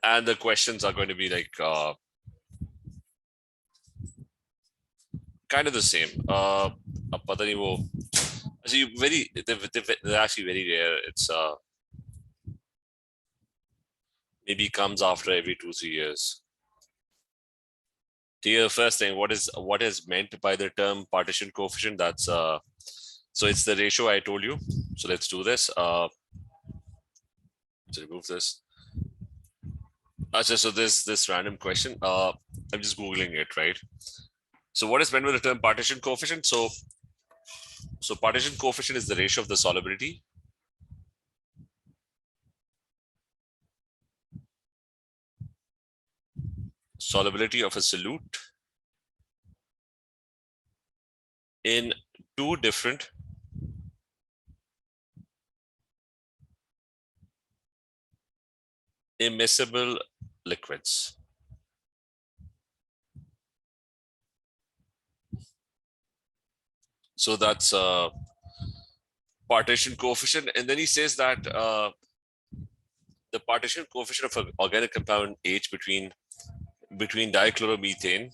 and the questions are going to be like kind of the same. पता नहीं वो they're actually very rare. It's maybe comes after every 2-3 years. The first thing, what is meant by the term partition coefficient? That's so it's the ratio I told you. So let's do this. Let's remove this. So there's this random question. I'm just googling it, right? So what is meant by the term partition coefficient? So partition coefficient is the ratio of the solubility of a solute in two different immiscible liquids. So that's partition coefficient. And then he says that the partition coefficient of an organic compound H between dichloromethane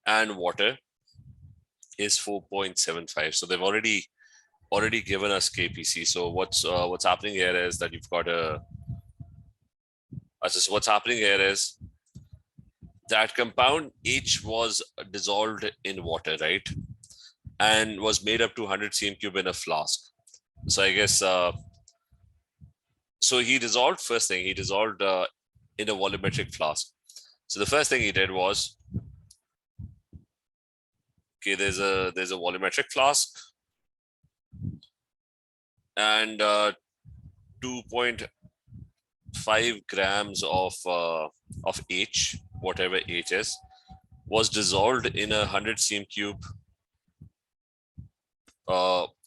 and water is 4.75. So they've already given us KPC. So what's happening here is that you've got what's happening here is that compound H was dissolved in water, right? And was made up to 100 cm³ in a flask. So I guess, so he dissolved, first thing, he dissolved in a volumetric flask. So the first thing he did was, okay, there's a volumetric flask and 2.5 grams of H, whatever H is, was dissolved in 100 cm³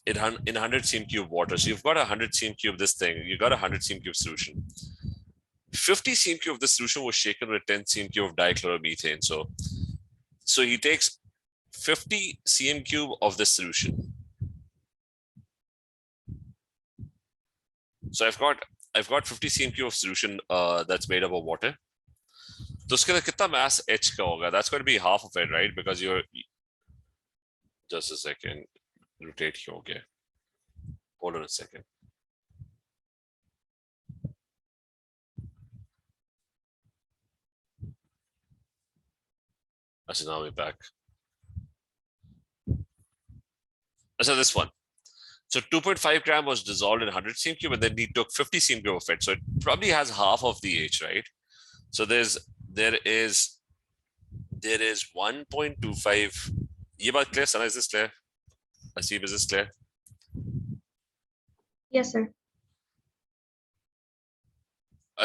in 100 cm³ water. So you've got 100 cm³ this thing, you got 100 cm³ solution. 50 cm³ of the solution was shaken with 10 cm³ of dichloromethane. So he takes 50 cm³ of this solution. So I've got 50 cm³ of solution that's made up of water. So उसके अंदर कितना mass H का होगा? That's going to be half of it, right? Because you're just a second. Rotate here, okay. Hold on a second. So now we're back. So this one. So 2.5 gram was dissolved in 100 cm³, and then he took 50 cm³ of it. So it probably has half of the H, right? So there is 1.25. ये बात clear? Sana, is this clear? Asif, is this clear? Yes, sir.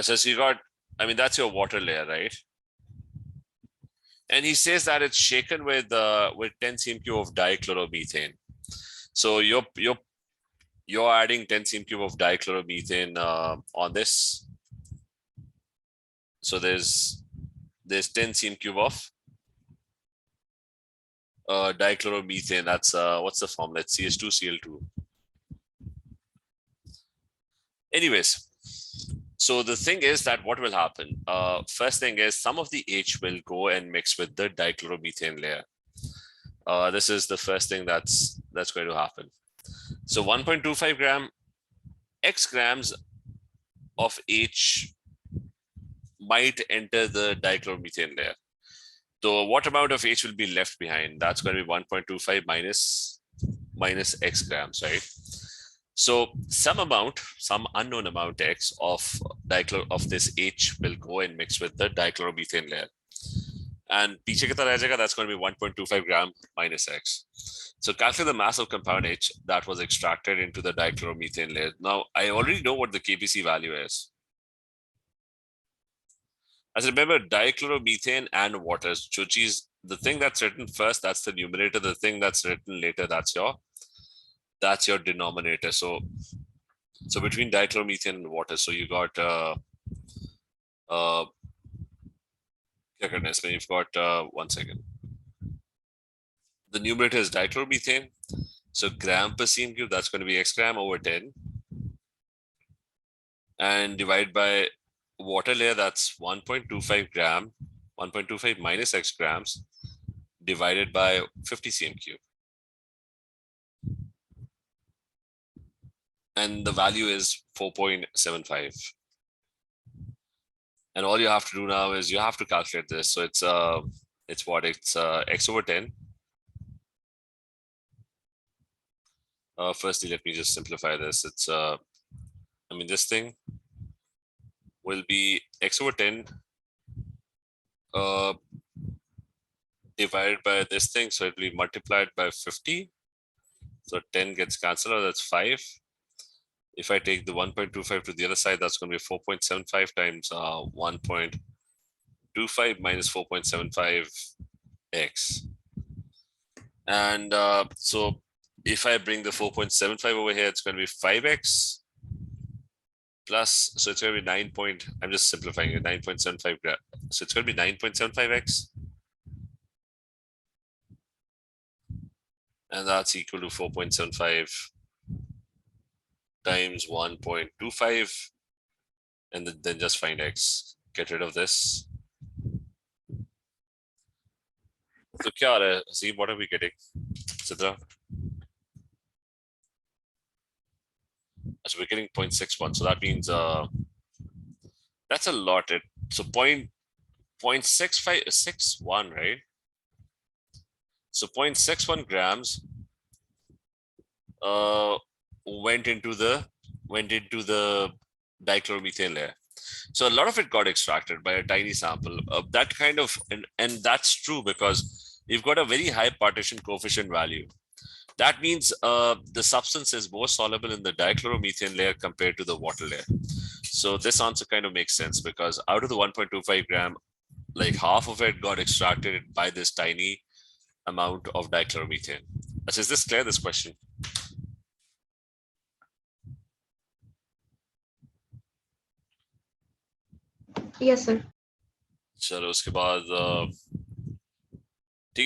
So you got, I mean, that's your water layer, right? And he says that it's shaken with 10 cm³ of dichloromethane. So you're adding 10 cm³ of dichloromethane on this. So there's 10 cm³ of dichloromethane. That's what's the formula? It's CH2Cl2. Anyways, so the thing is that what will happen? First thing is some of the H will go and mix with the dichloromethane layer. This is the first thing that's going to happen. So 1.25 gram, X grams of H might enter the dichloromethane layer. So what amount of H will be left behind? That's going to be 1.25 minus X grams, right? So some unknown amount X of this H will go and mix with the dichloromethane layer. And piche kitna reh jayega, that's going to be 1.25 gram minus X. So calculate the mass of compound H that was extracted into the dichloromethane layer. Now, I already know what the KPC value is. As remember, dichloromethane and water. So the thing that's written first, that's the numerator. The thing that's written later, that's your denominator. So between dichloromethane and water, so you got you've got 1 second. The numerator is dichloromethane. So gram per cm³, that's going to be X gram over 10. And divide by water layer, that's 1.25 gram, 1.25 minus x grams divided by 50 cm cube. And the value is 4.75. And all you have to do now is you have to calculate this. So it's what? It's x over 10. Firstly, let me just simplify this. It's this thing will be x over 10 divided by this thing. So it will be multiplied by 50. So 10 gets cancelled out, that's 5. If I take the 1.25 to the other side, that's going to be 4.75 times 1.25 minus 4.75x. And so if I bring the 4.75 over here, it's going to be 5x plus, so it's going to be 9. I'm just simplifying it, 9.75. So it's going to be 9.75x. And that's equal to 4.75 times 1.25. And then just find x. Get rid of this. So kya aa raha hai? See, what are we getting? Sidra? So we're getting 0.61. So that means that's a lot. So 0.6561, right? So 0.61 grams went into the dichloromethane layer. So a lot of it got extracted by a tiny sample. That kind of, and that's true because you've got a very high partition coefficient value. That means the substance is more soluble in the dichloromethane layer compared to the water layer. So this answer kind of makes sense because out of the 1.25 gram, like half of it got extracted by this tiny amount of dichloromethane. So is this clear, this question? Yes, sir. Chalo, uske baad,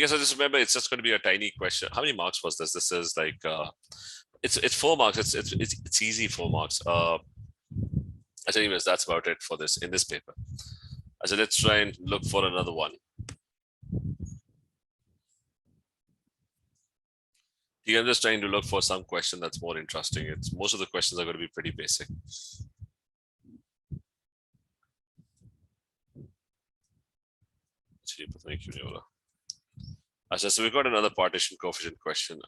so just remember, it's just going to be a tiny question. How many marks was this? This is like, it's 4 marks. It's easy 4 marks. Anyways, that's about it for this in this paper. So let's try and look for another one. I'm just trying to look for some question that's more interesting. Most of the questions are going to be pretty basic. So we've got another partition coefficient question.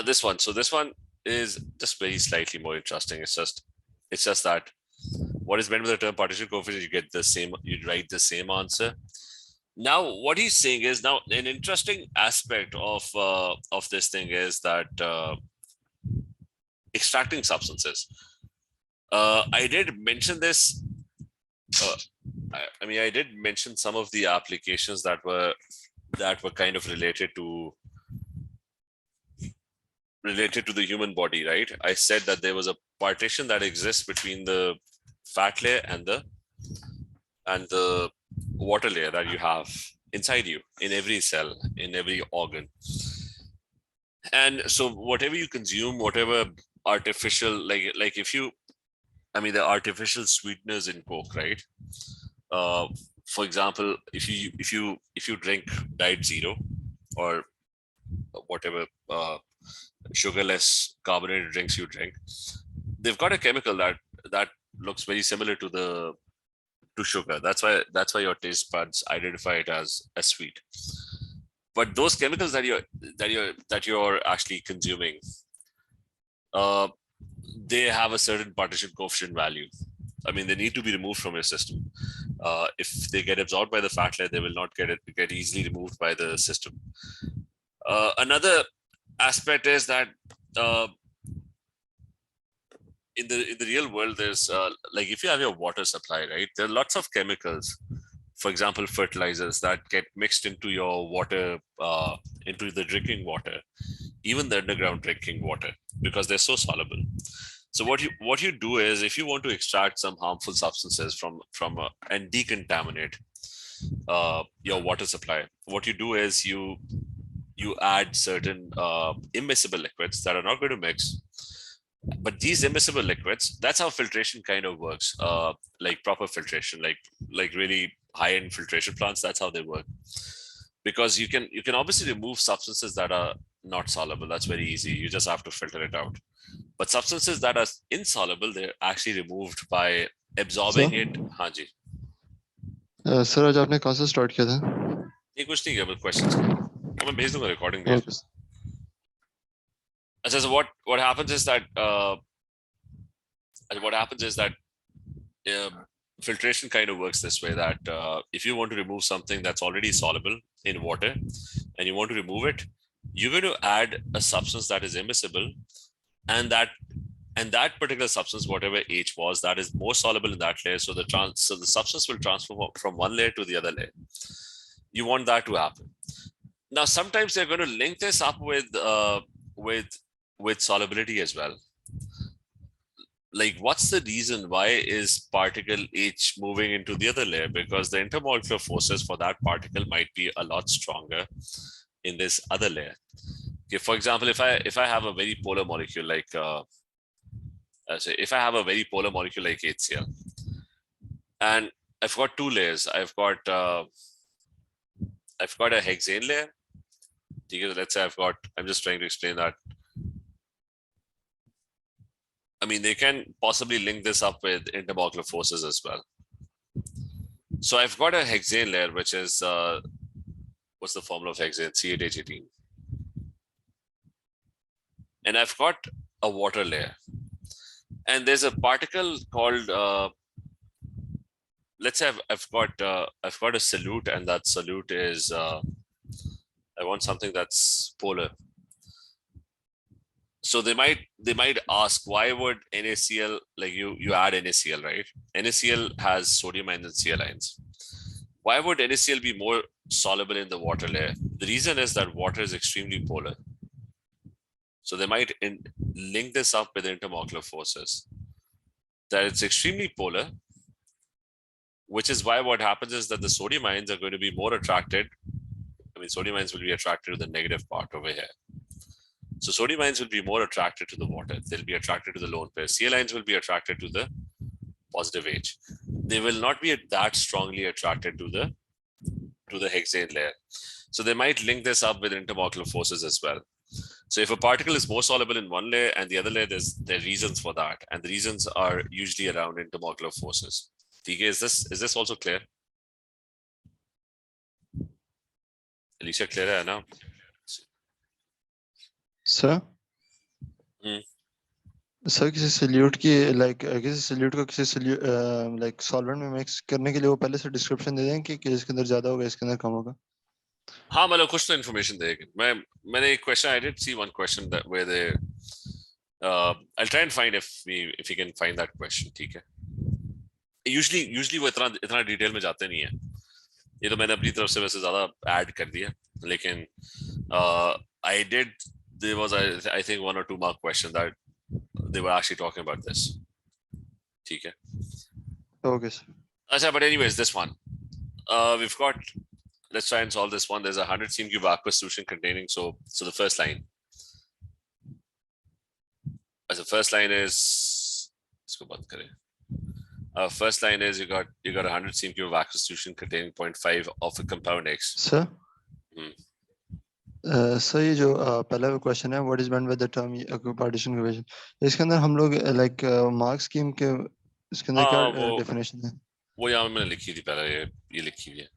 This one. So this one is just very slightly more interesting. It's just that what is meant by the term partition coefficient, you get the same, you write the same answer. Now, what he's saying is, now an interesting aspect of this thing is that extracting substances. I did mention this. I did mention some of the applications that were kind of related to the human body, right? I said that there was a partition that exists between the fat layer and the water layer that you have inside you, in every cell, in every organ. And so whatever you consume, whatever artificial, like if you, the artificial sweeteners in Coke, right? For example, if you drink Diet Zero or whatever sugarless carbonated drinks you drink, they've got a chemical that looks very similar to sugar. That's why your taste buds identify it as sweet. But those chemicals that you're actually consuming, they have a certain partition coefficient value. They need to be removed from your system. If they get absorbed by the fat layer, they will not get easily removed by the system. Another aspect is that in the real world, there's like if you have your water supply, right, there are lots of chemicals, for example fertilizers, that get mixed into your water, into the drinking water, even the underground drinking water, because they're so soluble. So what you do is, if you want to extract some harmful substances from and decontaminate your water supply, what you do is you add certain immiscible liquids that are not going to mix, But these immiscible liquids, that's how filtration kind of works. Like proper filtration, like really high-end filtration plants, that's how they work. Because you can obviously remove substances that are not soluble. That's very easy. You just have to filter it out. But substances that are insoluble, they're actually removed by absorbing it. हाँ जी. Sir आज आपने कहाँ से start किया था? ये कुछ नहीं किया, बस क्वेश्चंस किए. मैं भेज दूंगा रिकॉर्डिंग भी. अच्छा, so what happens is that filtration kind of works this way, that if you want to remove something that's already soluble in water and you want to remove it, you're going to add a substance that is immiscible, and that particular substance, whatever H was, that is more soluble in that layer. So the substance will transfer from one layer to the other layer. You want that to happen. Now, sometimes they're going to link this up with solubility as well. Like, what's the reason why is particle H moving into the other layer? Because the intermolecular forces for that particle might be a lot stronger in this other layer. Okay, for example, if I have a very polar molecule like if I have a very polar molecule like HCl, and I've got two layers. I've got a hexane layer. Let's say I'm just trying to explain that. I mean, they can possibly link this up with intermolecular forces as well. So I've got a hexane layer, which is, what's the formula of hexane? C8H18. And I've got a water layer. And there's a particle called, let's say I've got a solute, and that solute is, I want something that's polar. So they might ask, why would NaCl, like you add NaCl, right? NaCl has sodium ions and Cl ions. Why would NaCl be more soluble in the water layer? The reason is that water is extremely polar. So they might link this up with intermolecular forces, that it's extremely polar, which is why what happens is that the sodium ions are going to be more attracted. I mean, sodium ions will be attracted to the negative part over here. So sodium ions will be more attracted to the water. They'll be attracted to the lone pair. Cl ions will be attracted to the positive H. They will not be that strongly attracted to the hexane layer. So they might link this up with intermolecular forces as well. So if a particle is more soluble in one layer and the other layer, there are reasons for that. And the reasons are usually around intermolecular forces. TK, is this also clear? Alicia, clear hai na? Sir sir किसी salute की किसी salute को किसी solvent में mix करने के लिए वो पहले से डिस्क्रिप्शन दे दें कि इसके अंदर ज्यादा होगा इसके अंदर कम होगा. हाँ, मतलब कुछ तो इन्फॉर्मेशन देगा. मैंने एक question, I did see one question that where they I'll try and find if we can find that question. ठीक है. Usually वो इतना डिटेल में जाते नहीं है. ये तो मैंने अपनी तरफ से वैसे ज्यादा ऐड कर दिया, लेकिन there was I think 1 or 2 mark question that they were actually talking about this. ठीक है. Okay, sir. अच्छा, but anyways, this one we've got. Let's try and solve this one. There's a 100 cm cube aqueous solution containing. So the first line. As the first line is, first line is you got 100 cm cube of aqueous solution containing 0.5 of a compound X. Sir. Sir ये जो पहला question है, what is meant with the term partition equation, इसके अंदर हम लोग mark scheme के इसके अंदर क्या डेफिनेशन है? वो यहाँ मैंने लिखी थी पहले, ये लिखी हुई है.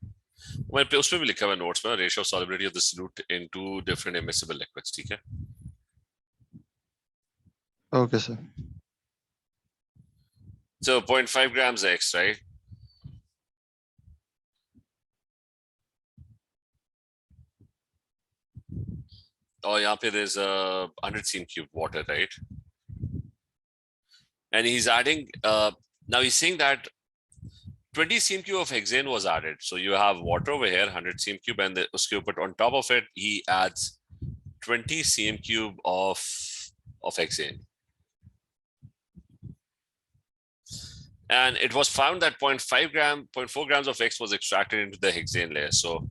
मैंने उसमें भी लिखा हुआ नोट्स में, ratio of solubility of the solute in 2 different immiscible liquids. ठीक है. Okay sir. So 0.5 grams X, right? Oh, यहाँ पे there's a 100 cm cube water, right? And he's adding, now he's saying that 20 cm cube of hexane was added. So you have water over here, 100 cm cube, and but on top of it, he adds 20 cm cube of hexane. And it was found that 0.4 grams of X was extracted into the hexane layer. So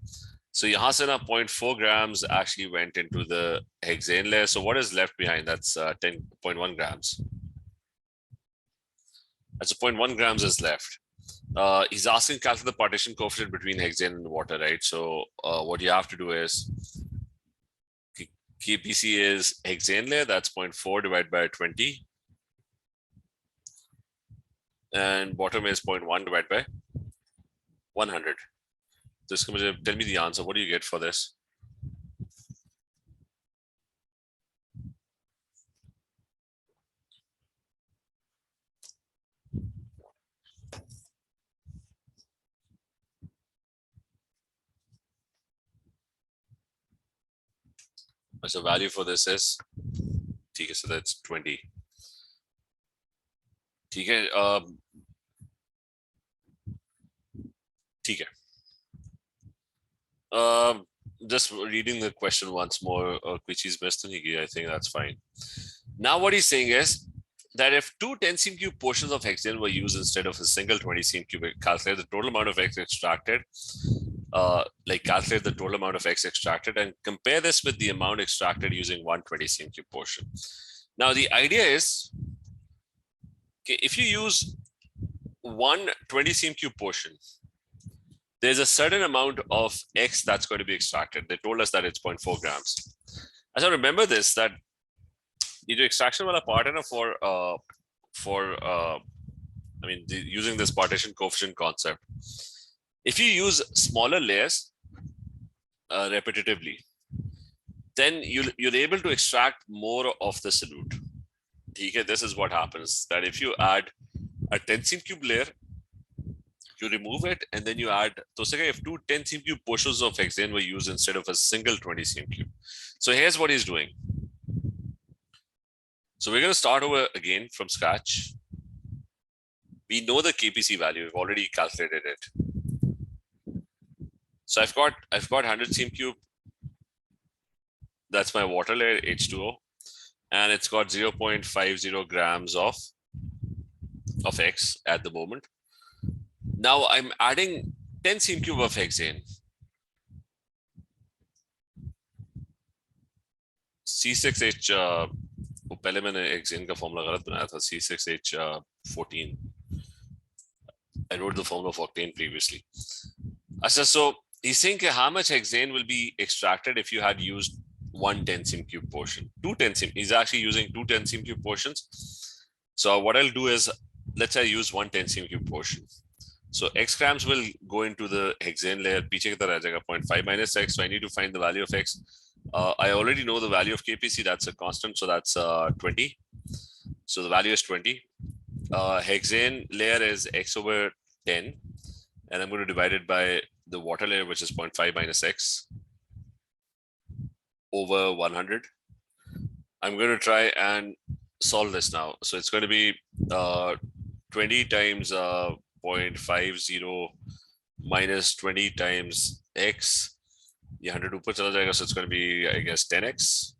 So यहाँ से ना 0.4 grams actually went into the hexane layer. So what is left behind? That's 10.1 grams. That's 0.1 grams is left. He's asking calculate the partition coefficient between hexane and water, right? So what you have to do is KPC is hexane layer, that's 0.4 divided by 20. And bottom is 0.1 divided by 100. This tell me the answer. What do you get for this? So value for this is, okay, so that's 20. Okay, just reading the question once more, which is best, I think that's fine. Now what he's saying is that if two 10 cm cube portions of hexane were used instead of a single 20 cm cube, calculate the total amount of X extracted, calculate the total amount of X extracted and compare this with the amount extracted using 120 cm cube portion. Now the idea is, okay, if you use 120 cm cube portion, there's a certain amount of X that's going to be extracted. They told us that it's 0.4 grams. So remember this, that the extraction wala part hai na using this partition coefficient concept. If you use smaller layers repetitively, then you're able to extract more of the solute. Okay, this is what happens, that if you add a 10 cm cube layer, you remove it and then you add, so if two 10 cm cube portions of hexane were used instead of a single 20 cm cube. So here's what he's doing. So we're going to start over again from scratch. We know the KPC value, we've already calculated it. So I've got 100 cm cube. That's my water layer, H2O. And it's got 0.50 grams of X at the moment. Now I'm adding 10 cm cube of hexane. C6H, पहले मैंने hexane का formula गलत बनाया था, C6H14. I wrote the formula of octane previously. So he's saying how much hexane will be extracted if you had used one 10 cm cube portion. Two 10 cm. He's actually using two 10 cm cube portions. So what I'll do is, let's say I use one 10 cm cube portion. So X grams will go into the hexane layer. Piche ki tarah jayega 0.5 minus X. So I need to find the value of X. I already know the value of KPC. That's a constant. So that's 20. So the value is 20. Hexane layer is X over 10. And I'm going to divide it by the water layer, which is 0.5 minus X over 100. I'm going to try and solve this now. So it's going to be 20 times 0.50 minus 20 times X. 100 upar chala jayega, so it's going to be, I guess, 10X.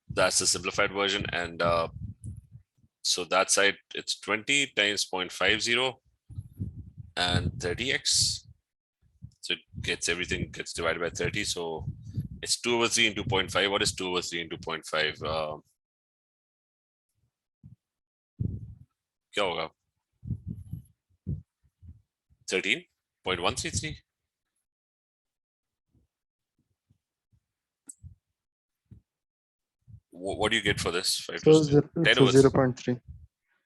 That's the simplified version. And so that side, it's 20 times 0.50 and 30X. So it gets, everything gets divided by 30. So it's 2 over 3 into 0.5. What is 2 over 3 into 0.5? क्या होगा? 13.133. What do you get for this? 5 So 10 over 0.3.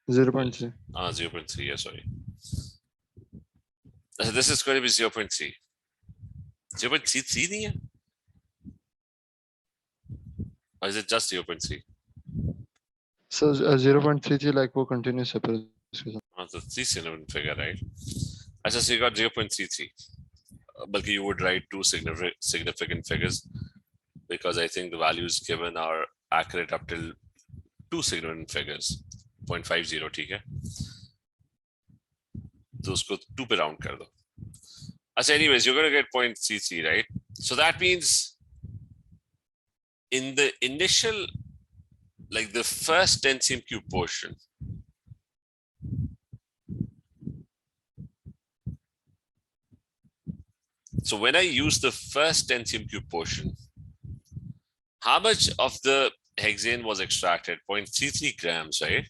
0.3. 0.3. Yeah, sorry. So this is going to be 0.3. 0.33 nahi hai? Or is it just 0.3? So 0.33 like वो continuous separation. So 3 significant figure, right? So you got 0.33. But you would write two significant figures because I think the values given are accurate up till two significant figures. 0.50, ठीक है? तो उसको 2 पे round कर दो. So anyways, you're going to get 0.33, right? So that means in the initial, like the first 10 cm cube portion, So when I use the first 10 cm³ portion, how much of the hexane was extracted? 0.33 grams, right?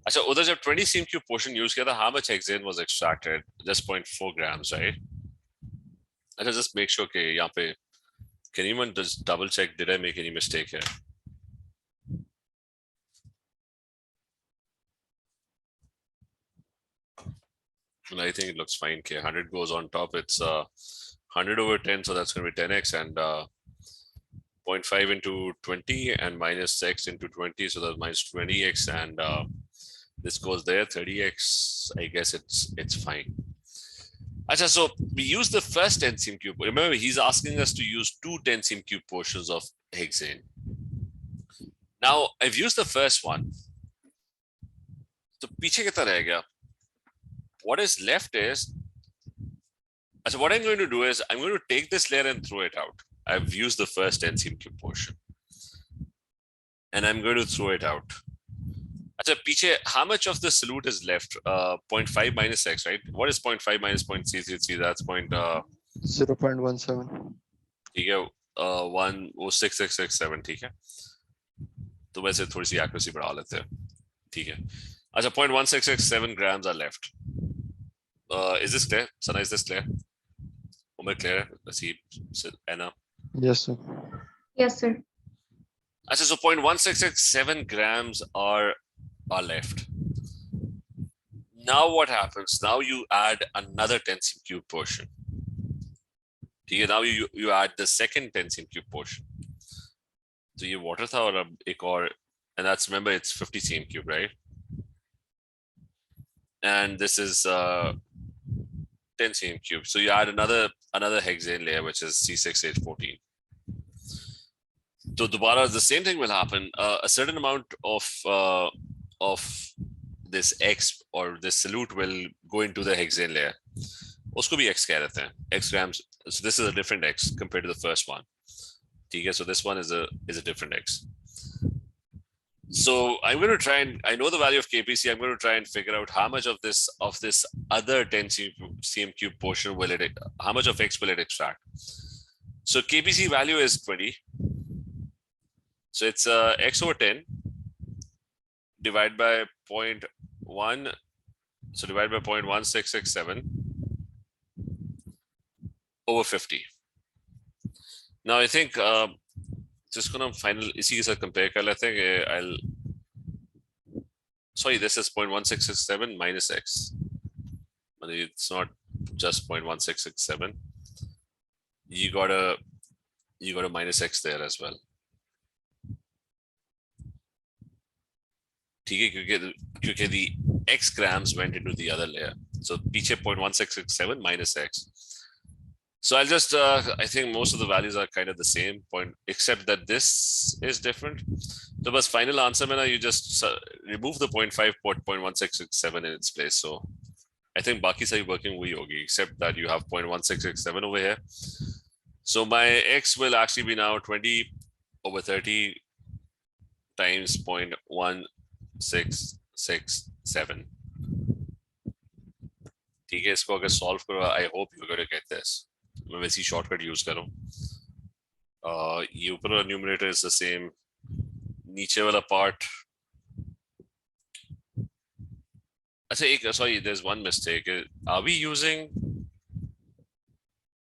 अच्छा, उधर जब 20 cm³ portion use किया था, how much hexane was extracted? Just 0.4 grams, right? अच्छा, just make sure कि यहाँ पे, can anyone just double check, did I make any mistake here? And I think it looks fine. Okay, 100 goes on top. It's 100 over 10, so that's going to be 10x, and 0.5 into 20 and minus x into 20, so that's minus 20x, and this goes there, 30x. I guess it's fine. Achha, so we use the first 10 cm³. Remember, he's asking us to use two 10 cm³ portions of hexane. Now, I've used the first one. So, piche kitna reh gaya? What is left is, so what I'm going to do is, I'm going to take this layer and throw it out. I've used the first 10 cm³ portion. And I'm going to throw it out. Achha, piche, how much of the solute is left? 0.5 minus x, right? What is 0.5 minus 0.333? That's 0.17. ठीक है, 10667, ठीक है, तो वैसे थोड़ी सी accuracy बढ़ा लेते हैं, ठीक है. अच्छा, 0.1667 grams are left. Is this clear? Sana, is this clear? Umar, clear? Let's see, Anna. Yes, sir. Yes, sir. Achha, so 0.1667 grams are left. Now what happens? Now you add another 10 cm³ portion. Okay, now you add the second 10 cm³ portion. So ये water था और अब एक और, and that's, remember, it's 50 cm³, right? And this is 10 cm³. So you add another hexane layer, which is C6H14. So dobara, the same thing will happen. A certain amount of this X or this solute will go into the hexane layer. Usko bhi X keh rehte hain, X grams. So this is a different X compared to the first one. Okay, so this one is a different X. So I'm going to try and, I know the value of KPC. I'm going to try and figure out how much of this other 10 cm³ portion will it, how much of X will it extract. So KPC value is 20. So it's X over 10 divided by 0.1. So divided by 0.1667 over 50. Now I think just gonna final इसी के साथ compare कर लेते हैं. I'll, sorry, this is 0.1667 minus X. It's not just 0.1667. You got a minus X there as well. ठीक है, क्योंकि the X grams went into the other layer. So पीछे 0.1667 minus X. So I'll just, I think most of the values are kind of the same point, except that this is different. So bas final answer mein na, you just remove the 0.5 0.1667 in its place. So I think baki sahi working hui hogi, except that you have 0.1667 over here. So my X will actually be now 20 over 30 times 0.1667. ठीक है, इसको अगर solve करो, I hope you're going to get this. मैं वैसी shortcut use करूँ. ये ऊपर वाला numerator is the same. नीचे वाला part. अच्छा, एक, sorry, there's one mistake. Are we using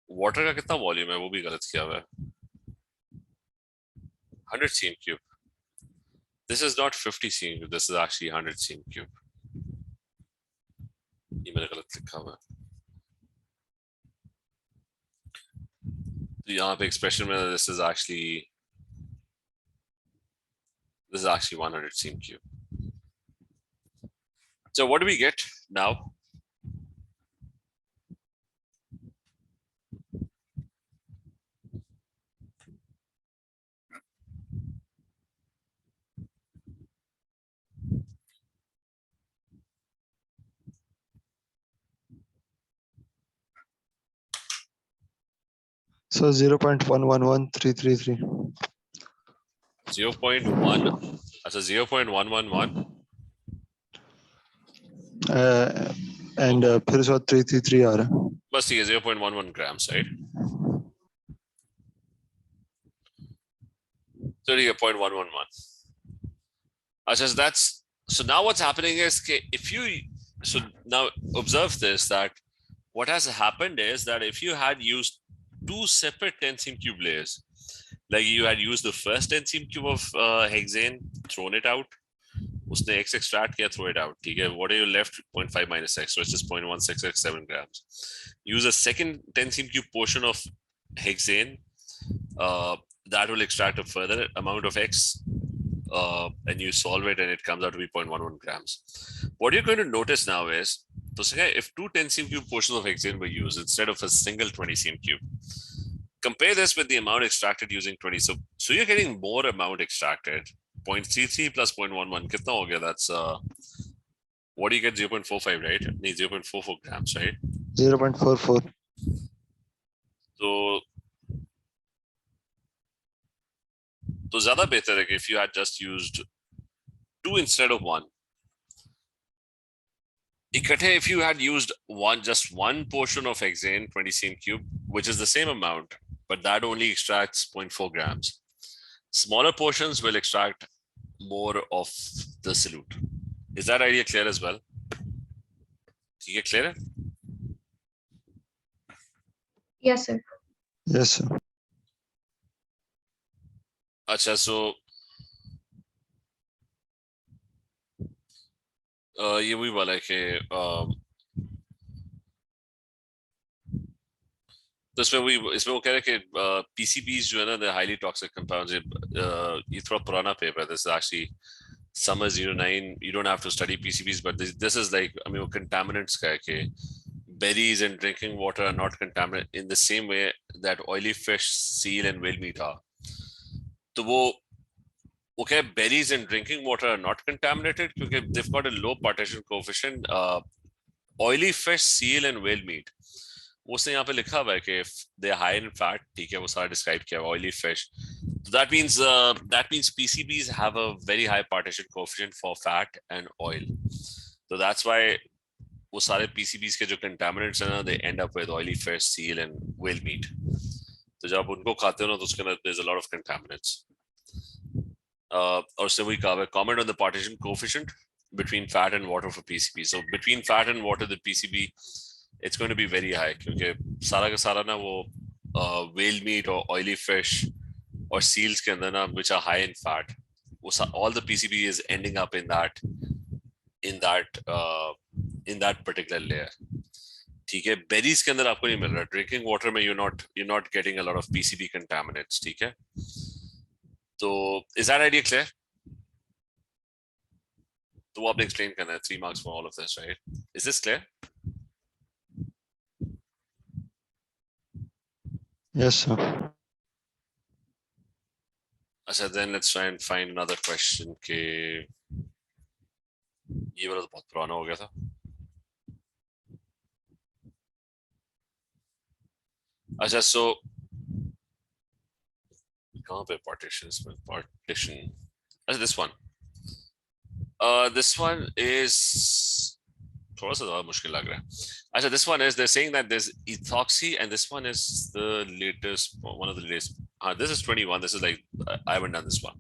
water का कितना volume है? वो भी गलत किया हुआ है. 100 cm³. This is not 50 cm³. This is actually 100 cm³. ये मैंने गलत लिखा हुआ है. तो यहाँ पे expression में this is actually 100 cm³. So what do we get now? So 0.111333. 0.1. That's a 0.111. And फिर उसके बाद 333 आ रहा है. बस ठीक है 0.11 grams, right? So ठीक है 0.111. So that's so now what's happening is if you so now observe this, that what has happened is that if you had used two separate tensine cube layers, like you had used the first tensine cube of hexane, thrown it out, उसने x extract किया, throw it out, ठीक है, what are you left? 0.5 minus x, which is 0.1667 grams. Use a second tensine cube portion of hexane, that will extract a further amount of x, and you solve it and it comes out to be 0.11 grams. What you're going to notice now is, if two tensine cube portions of hexane were used instead of a single 20 cm cube, compare this with the amount extracted using 20. So you're getting more amount extracted. 0.33 plus 0.11, kitna ho gaya? That's what do you get? 0.45, right? 0.44 grams, right? 0.44. So zyada behtar hai if you had just used two instead of one. If you had used just one portion of hexane 20 cm cube, which is the same amount, but that only extracts 0.4 grams. Smaller portions will extract more of the solute. Is that idea clear as well? You get clear? Yes, sir. Yes, sir. Acha, so ये वही वाला है कि तो इसमें वो कह रहे हैं कि PCBs जो है ना, they're highly toxic compounds. ये थोड़ा पुराना paper. This is actually summer 09. You don't have to study PCBs, but this is like, I mean, contaminants का है कि berries and drinking water are not contaminated in the same way that oily fish, seal, and whale meat are. तो वो okay, berries and drinking water are not contaminated because they've got a low partition coefficient. Oily fish, seal, and whale meat, उसने यहाँ पे लिखा हुआ है कि if they are high in fat, ठीक है, वो सारा describe किया, oily fish. So that means PCBs have a very high partition coefficient for fat and oil. So that's why वो सारे PCBs के जो contaminants हैं ना, they end up with oily fish, seal, and whale meat. तो जब आप उनको खाते हो ना, तो उसके अंदर there's a lot of contaminants. और उसने वही कहा है, comment on the partition coefficient between fat and water for PCB. So between fat and water, the PCB, it's going to be very high क्योंकि सारा का सारा ना वो whale meat or oily fish or seals के अंदर ना, which are high in fat, all the PCB is ending up in that particular layer. ठीक है, berries के अंदर आपको नहीं मिल रहा, drinking water में you're not getting a lot of PCB contaminants. ठीक है, तो is that idea clear? तो वो आपने explain करना है, 3 marks for all of this, right? Is this clear? Yes, sir. अच्छा, then let's try and find another question के ये वाला तो बहुत पुराना हो गया था. अच्छा, so कहाँ पे partitions में partition? अच्छा, this one. This one is थोड़ा सा ज़्यादा मुश्किल लग रहा है. अच्छा, this one is, they're saying that there's ethoxy, and this one is the latest, one of the latest. This is 21. This is like, I haven't done this one.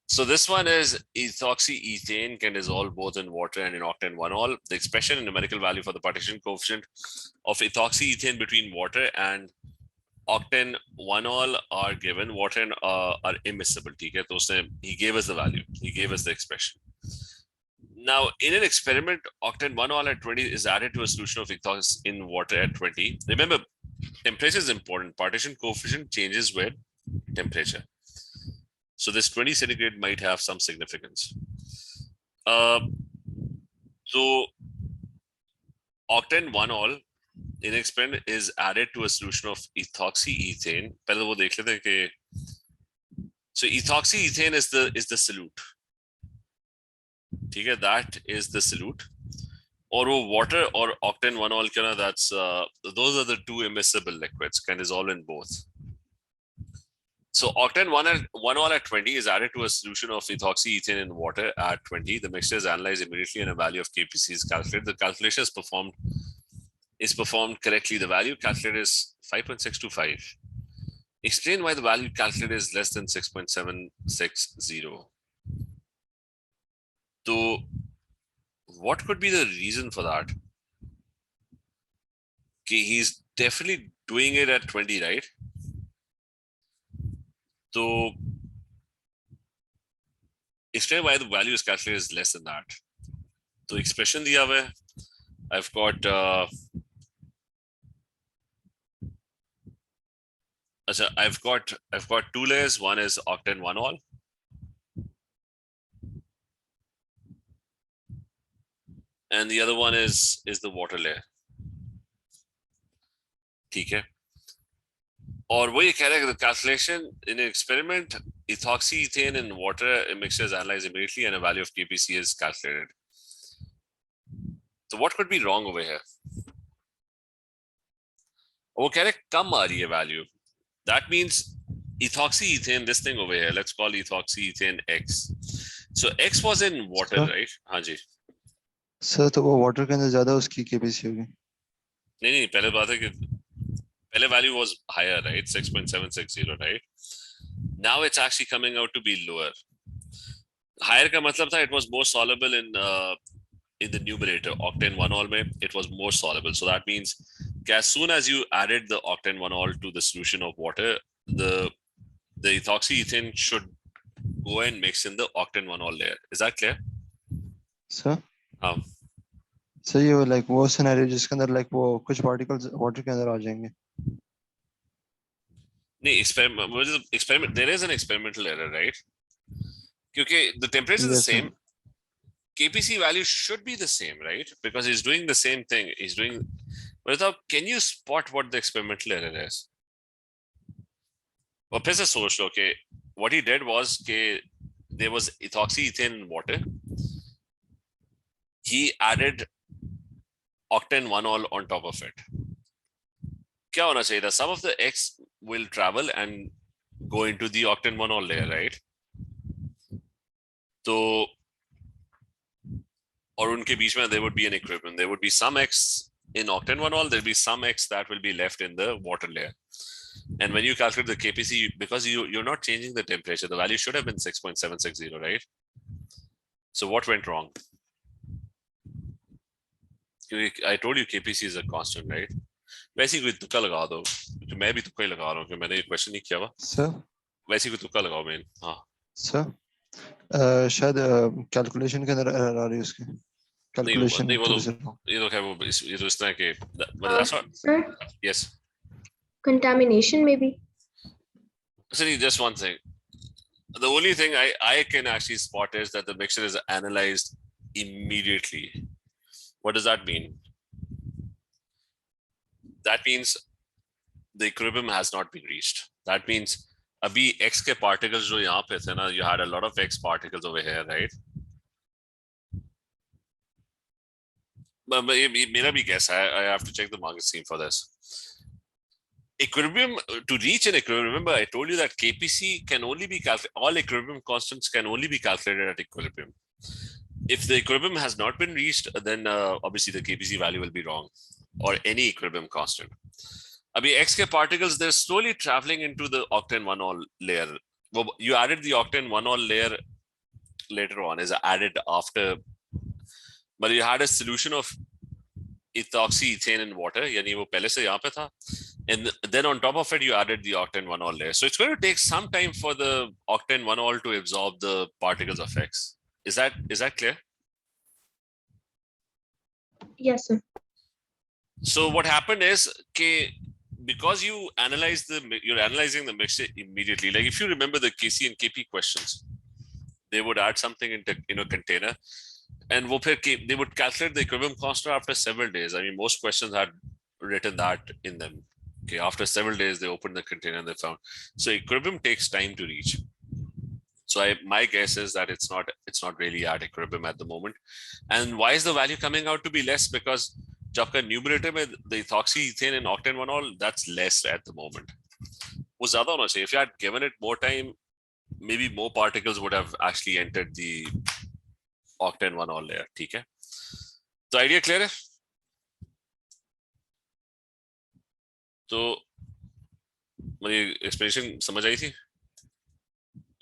So this one is ethoxyethane can dissolve both in water and in octane 1-ol. The expression and numerical value for the partition coefficient of ethoxyethane between water and octane 1-ol are given. Water and are immiscible. He gave us the value. He gave us the expression. Now, in an experiment, octane 1-ol at 20 is added to a solution of ethoxy in water at 20. Remember, temperature is important. Partition coefficient changes with temperature. So this 20 centigrade might have some significance. So octane 1-ol in experiment is added to a solution of ethoxyethane. So ethoxyethane is the solute. That is the solute. Or water or octane 1-ol, that's those are the two immiscible liquids, can dissolve in both. So octane 1-ol at 20 is added to a solution of ethoxyethane in water at 20. The mixture is analyzed immediately and a value of KPC is calculated. The calculation is performed is performed correctly. The value calculated is 5.625. Explain why the value calculated is less than 6.760. So what could be the reason for that? Okay, he's definitely doing it at 20, right? So explain why the value is calculated is less than that. So expression diya hua hai. I've got I've got two layers. One is octane 1-all. And the other one is the water layer. ठीक है. और वो ये कह रहा है the calculation in an experiment, ethoxy, ethane and water mixture is analyzed immediately and a value of KPC is calculated. So what could be wrong over here? वो कह रहे कम आ रही है value. That means ethoxy ethane, this thing over here, let's call ethoxy ethane X. So X was in water, right? हाँ जी. Sir तो वो water के अंदर ज्यादा उसकी केपीसी होगी. नहीं पहले बात है कि पहले value was higher, right? 6.760, right? Now it's actually coming out to be lower. Higher का मतलब था it was more soluble in the numerator. Octane 1-all में it was more soluble. So that means as soon as you added the octane 1-all to the solution of water, the ethoxy ethane should go and mix in the octane 1-all layer. Is that clear? Sir? So you like वो scenario जिसके अंदर like वो कुछ particles water के अंदर आ जाएंगे. नहीं experiment there is an experimental error, right? Because the temperature is the same. KPC value should be the same, right? Because he's doing the same thing. He's doing. But can you spot what the experimental error is? Well, Pisa source, okay. What he did was there was ethoxy ethane in water. He added octane 1-all on top of it. क्या होना चाहिए था? Some of the X will travel and go into the octane 1-all layer, right? So, or उनके बीच में there would be an equilibrium. There would be some X in octane 1-all. There'll be some X that will be left in the water layer. And when you calculate the KPC, because you're not changing the temperature, the value should have been 6.760, right? So what went wrong? I told you KPC is a constant, right? वैसे ही कोई तुक्का लगा दो. मैं भी तुक्का ही लगा रहा हूँ कि मैंने ये क्वेश्चन नहीं किया हुआ. Sir? वैसे ही कोई तुक्का लगाओ मैं. हाँ. Sir? शायद कैलकुलेशन के अंदर एरर आ रही है उसकी. Calculation. नहीं वो तो ये तो इस तरह के. But that's not. Sir? Yes. Contamination maybe. So just one thing. The only thing I can actually spot is that the mixture is analyzed immediately. What does that mean? That means the equilibrium has not been reached. That means abhi X ke particles jo yahan pe the na, you had a lot of X particles over here, right? But mera bhi guess hai, I have to check the market scheme for this. Equilibrium, to reach an equilibrium, remember I told you that KPC can only be calculated, all equilibrium constants can only be calculated at equilibrium. If the equilibrium has not been reached, then obviously the KPC value will be wrong, or any equilibrium constant. Abhi X ke particles, they're slowly traveling into the octane 1-all layer. Well, you added the octane 1-all layer later on, is added after, but you had a solution of ethoxy ethane in water, yani wo pehle se yahan pe tha. And then on top of it, you added the octane 1-all layer. So it's going to take some time for the octane 1-all to absorb the particles of X. Is that clear? Yes, sir. So what happened is, because you're analyzing the mixture immediately. Like if you remember the KC and KP questions, they would add something in a container, and they would calculate the equilibrium constant after several days. I mean, most questions had written that in them. Okay, after several days, they opened the container and they found. So equilibrium takes time to reach. So my guess is that it's not really at equilibrium at the moment. And why is the value coming out to be less? Because jabka numerator mein the ethoxy ethane and octane 1-all, that's less at the moment. Wo zyada hona chahiye. If you had given it more time, maybe more particles would have actually entered the octane 1-all layer. ठीक है? The idea clear है? तो मेरी explanation समझ आई थी?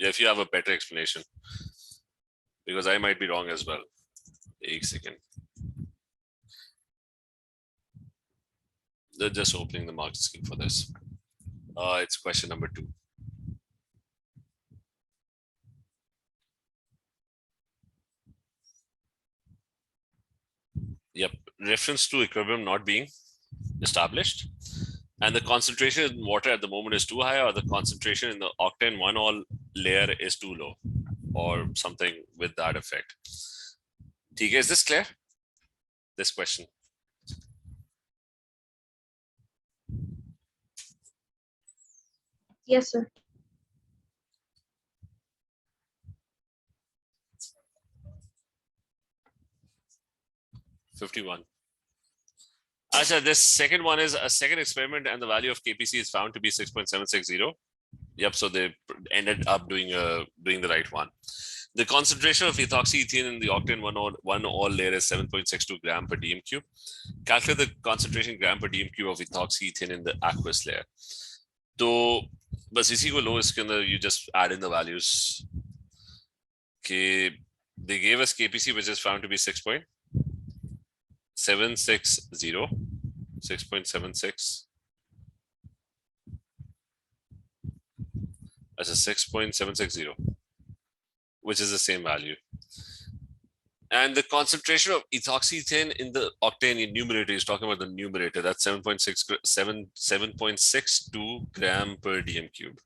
If you have a better explanation, because I might be wrong as well. एक second. They're just opening the mark scheme for this. It's question number 2. Yep, reference to equilibrium not being established, and the concentration in water at the moment is too high, or the concentration in the octane 1-ol layer is too low, or something with that effect. Okay, is this clear? This question. Yes, sir. $51. Achha, this second one is a second experiment, and the value of KPC is found to be 6.760. Yep, so they ended up doing the right one. The concentration of ethoxyethene in the octane 1-ol layer is 7.62 gram per dm cube. Calculate the concentration gram per dm cube of ethoxyethene in the aqueous layer. So, बस इसी को लो, इसके अंदर you just add in the values. Okay, they gave us KPC, which is found to be 6.760, 6.76. That's a 6.760, which is the same value. And the concentration of ethoxyethane in the octane in numerator is talking about the numerator. That's 7.62 gram per dm cube.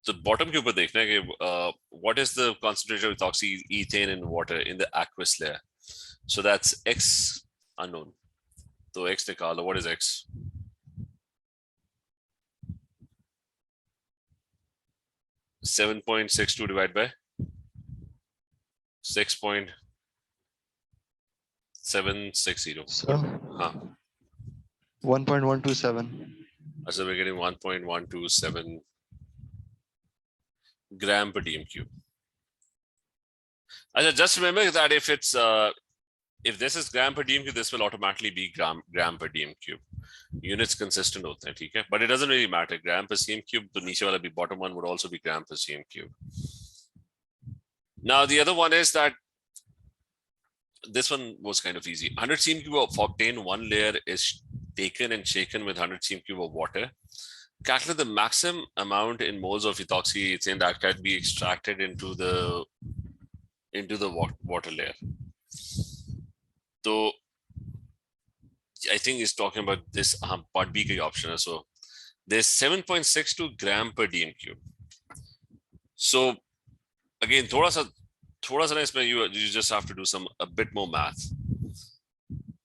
The bottom के ऊपर देखना है कि what is the concentration of ethoxyethane in water in the aqueous layer. So that's X unknown. So X निकालो. What is X? $7.62 divided by 6.760. So 1.127. So we're getting 1.127 gram per dm cube. Just remember that if it's if this is gram per dm cube, this will automatically be gram per dm cube. Units consistent होते हैं, ठीक है? But it doesn't really matter. Gram per cm cube, तो नीचे वाला भी bottom one would also be gram per cm cube. Now the other one is that this one was kind of easy. 100 cm cube of octane, one layer is taken and shaken with 100 cm cube of water. Calculate the maximum amount in moles of ethoxyethane that can be extracted into the water layer. So I think he's talking about this part B ka option. So there's 7.62 gram per dm cube. So again, thoda sa isme you just have to do a bit more math.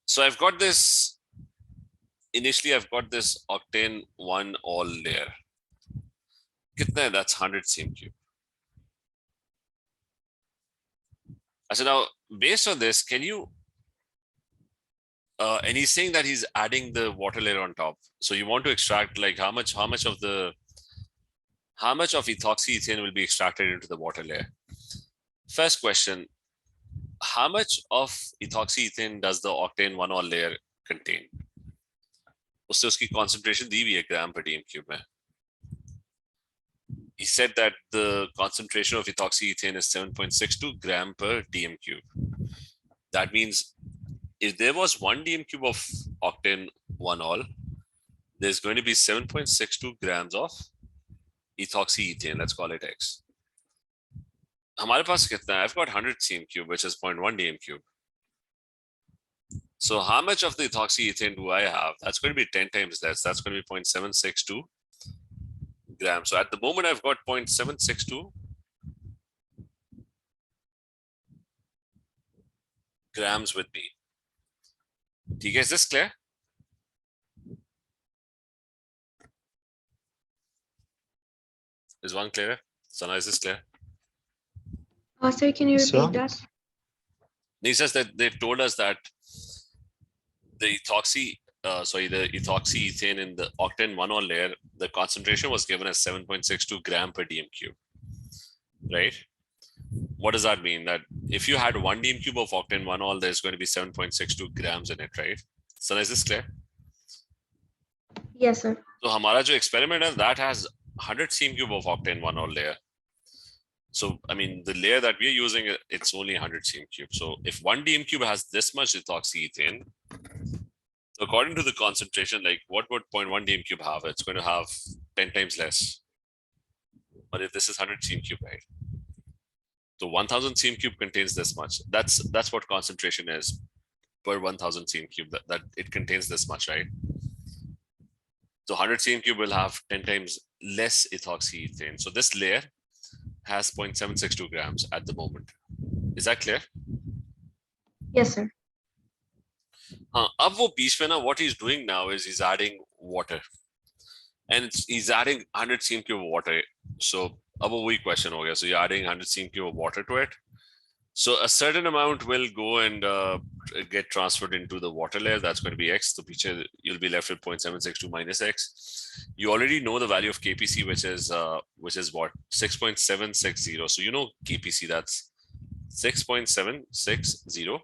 So I've got this. Initially, I've got this octane 1-ol layer. Kitna hai? That's 100 cm cube. So now, based on this, can you? And he's saying that he's adding the water layer on top. So you want to extract like how much of ethoxyethane will be extracted into the water layer? First question: how much of ethoxyethane does the octane 1-ol layer contain? उससे उसकी concentration दी हुई है gram per dm cube में. He said that the concentration of ethoxyethane is 7.62 gram per dm cube. That means if there was 1 dm cube of octane 1-ol, there's going to be 7.62 grams of ethoxyethane. Let's call it X. हमारे पास कितना है? I've got 100 cm cube, which is 0.1 dm cube. So how much of the ethoxyethane do I have? That's going to be 10 times less. That's going to be 0.762 grams. So at the moment, I've got 0.762 grams with me. Okay, is this clear? Is one clear? Sana, is this clear? Sir, can you repeat that? He says that they told us that the ethoxyethane in the octane 1-ol layer, the concentration was given as 7.62 gram per dm cube, right? What does that mean? That if you had 1 dm cube of octane 1-ol, there's going to be 7.62 grams in it, right? So is this clear? Yes, sir. तो हमारा जो experiment है that has 100 cm cube of octane one or layer. So I mean the layer that we're using, it's only 100 cm cube. So if 1 dm cube has this much ethoxyethane, according to the concentration, like what would 0.1 dm cube have? It's going to have 10 times less. But if this is 100 cm cube, right? So 1000 cm cube contains this much. That's what concentration is per 1000 cm cube, that it contains this much, right? So 100 cm cube will have 10 times less ethoxyethane. So this layer has 0.762 grams at the moment. Is that clear? Yes, sir. अब वो बीच में ना, what he's doing now is he's adding water, and he's adding 100 cm cube of water. So अब वो वही question हो गया. So you're adding 100 cm cube of water to it. So a certain amount will go and get transferred into the water layer. That's going to be X. So picture, you'll be left with 0.762 minus X. You already know the value of KPC, which is what? 6.760. So you know KPC, that's 6.760.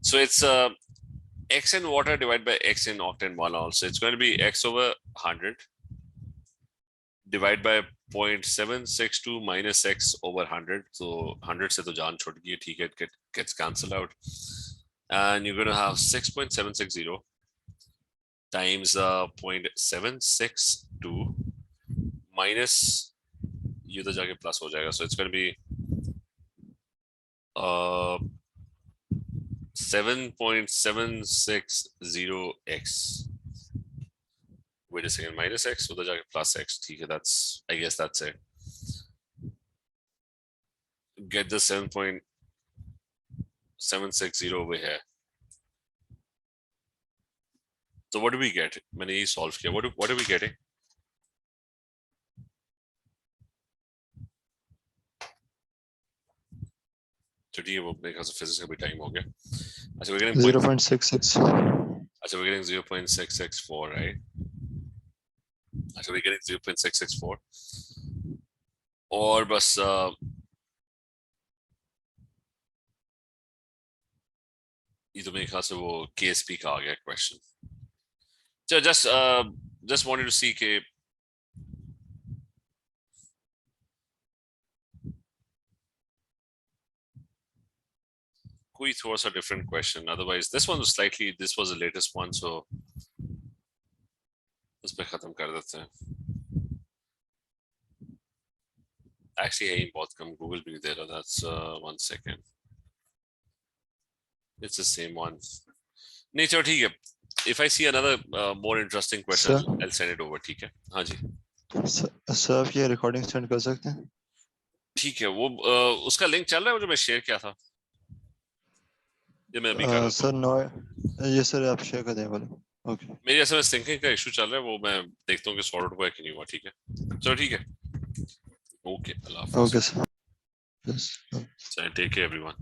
So it's X in water divided by X in octane molal. So it's going to be X over 100 divided by 0.762 minus X over 100. So 100 se to jaan chhod gayi, theek hai, it gets cancelled out. And you're going to have 6.760 times 0.762 minus, ye to jaake plus ho jayega. So it's going to be 7.760x. Wait a second, minus X, उधर जाके plus X, ठीक है, I guess that's it. Get the 7.760 over here. So what do we get? मैंने ये solve किया. What are we getting? तो ठीक है, वो मेरे ख्याल से physics का भी time हो गया. अच्छा, we're getting 0.66. अच्छा, we're getting 0.664, right? अच्छा, we're getting 0.664. और बस ये तो मेरे ख्याल से वो KSP का आ गया question. So just wanted to see कि कोई थोड़ा सा different question. Otherwise, this one was this was the latest one, so इस पे खत्म कर देते हैं. Actually, है ही बहुत कम. Google भी दे रहा. That's 1 second. It's the same one. नहीं, चलो ठीक है. If I see another more interesting question, Sir? I'll send it over. ठीक है. हाँ जी. सर आप ये recording send कर सकते हैं? ठीक है. वो उसका लिंक चल रहा है जो मैं शेयर किया था. ये मैं अभी कर रहा हूँ. सर नो, ये सर आप शेयर कर दें बोलो. ओके. मेरी SMS सिंकिंग का इशू चल रहा है, वो मैं देखता हूँ कि सॉर्ट आउट हुआ है कि नहीं हुआ. ठीक है, चलो ठीक है. ओके, अल्लाह हाफिज़. Okay sir. Yes. Take care everyone.